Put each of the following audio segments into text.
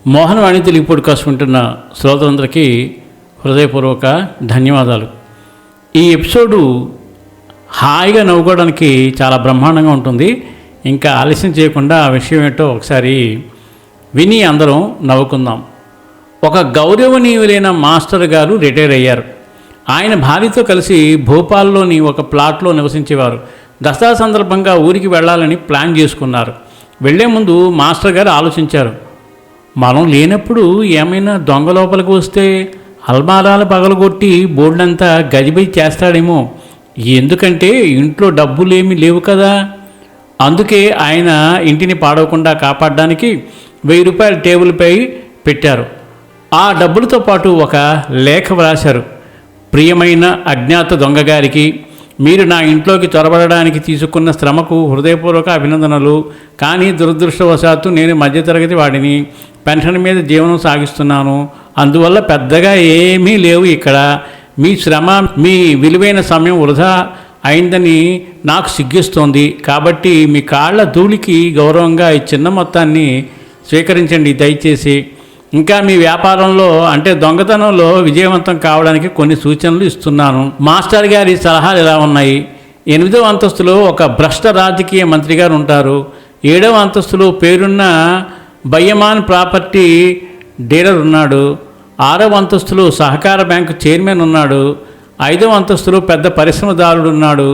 Mohanavani Telugu podcast వింటున్న శ్రోతలందరికీ హృదయపూర్వక ధన్యవాదాలు. ఈ ఎపిసోడు హాయిగా నవ్వుకోవడానికి చాలా బ్రహ్మాండంగా ఉంటుంది. ఇంకా ఆలస్యం చేయకుండా ఆ విషయం ఏంటో ఒకసారి విని అందరం నవ్వుకుందాం. ఒక గౌరవనీయులైన మాస్టర్ గారు రిటైర్ అయ్యారు. ఆయన భార్యతో కలిసి భోపాల్లోని ఒక ప్లాట్లో నివసించేవారు. దసరా సందర్భంగా ఊరికి వెళ్ళాలని ప్లాన్ చేసుకున్నారు. వెళ్లే ముందు మాస్టర్ గారు ఆలోచించారు, మనం లేనప్పుడు ఏమైనా దొంగ లోపలికి వస్తే అల్మారాలు పగలగొట్టి బోర్డంతా గజిబిజి చేస్తాడేమో. ఎందుకంటే ఇంట్లో డబ్బులేమీ లేవు కదా. అందుకే ఆయన ఇంటిని పాడవకుండా కాపాడడానికి 1000 రూపాయలు టేబుల్పై పెట్టారు. ఆ డబ్బులతో పాటు ఒక లేఖ వ్రాశారు. ప్రియమైన అజ్ఞాత దొంగగారికి, మీరు నా ఇంట్లోకి చొరబడడానికి తీసుకున్న శ్రమకు హృదయపూర్వక అభినందనలు. కానీ దురదృష్టవశాత్తు నేను మధ్యతరగతి వాడిని, పెన్షన్ మీద జీవనం సాగిస్తున్నాను. అందువల్ల పెద్దగా ఏమీ లేవు ఇక్కడ. మీ శ్రమ, మీ విలువైన సమయం వృధా అయిందని నాకు సిగ్గిస్తోంది. కాబట్టి మీ కాళ్ళ ధూళికి గౌరవంగా ఈ చిన్న మొత్తాన్ని స్వీకరించండి దయచేసి. ఇంకా మీ వ్యాపారంలో అంటే దొంగతనంలో విజయవంతం కావడానికి కొన్ని సూచనలు ఇస్తున్నాను. మాస్టర్ గారి సలహాలు ఇలా ఉన్నాయి. 8వ అంతస్తులో ఒక భ్రష్ట రాజకీయ మంత్రి గారు ఉంటారు. 7వ అంతస్తులో పేరున్న బయ్యమాన్ ప్రాపర్టీ డీలర్ ఉన్నాడు. 6వ అంతస్తులో సహకార బ్యాంకు చైర్మన్ ఉన్నాడు. 5వ అంతస్తులో పెద్ద పరిశ్రమదారుడు ఉన్నాడు.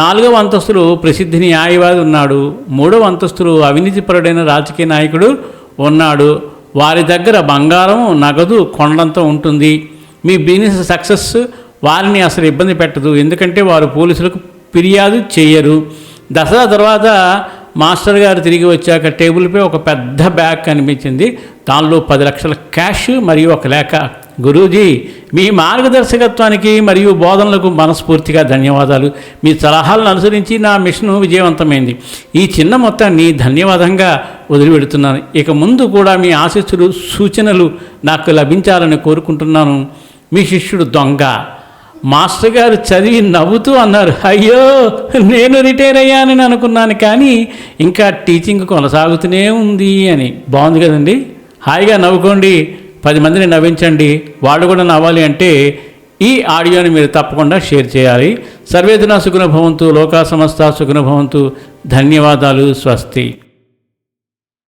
4వ అంతస్తులో ప్రసిద్ధి న్యాయవాది ఉన్నాడు. 3వ అంతస్తులో అవినీతిపరుడైన రాజకీయ నాయకుడు ఉన్నాడు. వారి దగ్గర బంగారం, నగదు కొండంత ఉంటుంది. మీ బిజినెస్ సక్సెస్ వారిని అసలు ఇబ్బంది పెట్టదు, ఎందుకంటే వారు పోలీసులకు ఫిర్యాదు చేయరు. దసరా తర్వాత మాస్టర్ గారు తిరిగి వచ్చాక టేబుల్పై ఒక పెద్ద బ్యాగ్ కనిపించింది. దానిలో 10 లక్షల క్యాష్ మరియు ఒక లేఖ. గురూజీ, మీ మార్గదర్శకత్వానికి మరియు బోధనలకు మనస్ఫూర్తిగా ధన్యవాదాలు. మీ సలహాలను అనుసరించి నా మిషన్ విజయవంతమైంది. ఈ చిన్న మొత్తాన్ని ధన్యవాదంగా వదిలిపెడుతున్నాను. ఇక ముందు కూడా మీ ఆశీస్సులు, సూచనలు నాకు లభించాలని కోరుకుంటున్నాను. మీ శిష్యుడు దొంగ. మాస్టర్ గారు చదివి నవ్వుతూ అన్నారు, అయ్యో నేను రిటైర్ అయ్యానని అనుకున్నాను, కానీ ఇంకా టీచింగ్ కొనసాగుతూనే ఉంది అని. బాగుంది కదండి. హాయిగా నవ్వుకోండి, 10 మందిని నవ్వించండి. వాళ్ళు కూడా నవ్వాలి అంటే ఈ ఆడియోని మీరు తప్పకుండా షేర్ చేయాలి. సర్వేజన సుఖినో భవంతు, లోకా సమస్త సుఖినో భవంతు. ధన్యవాదాలు. స్వస్తి.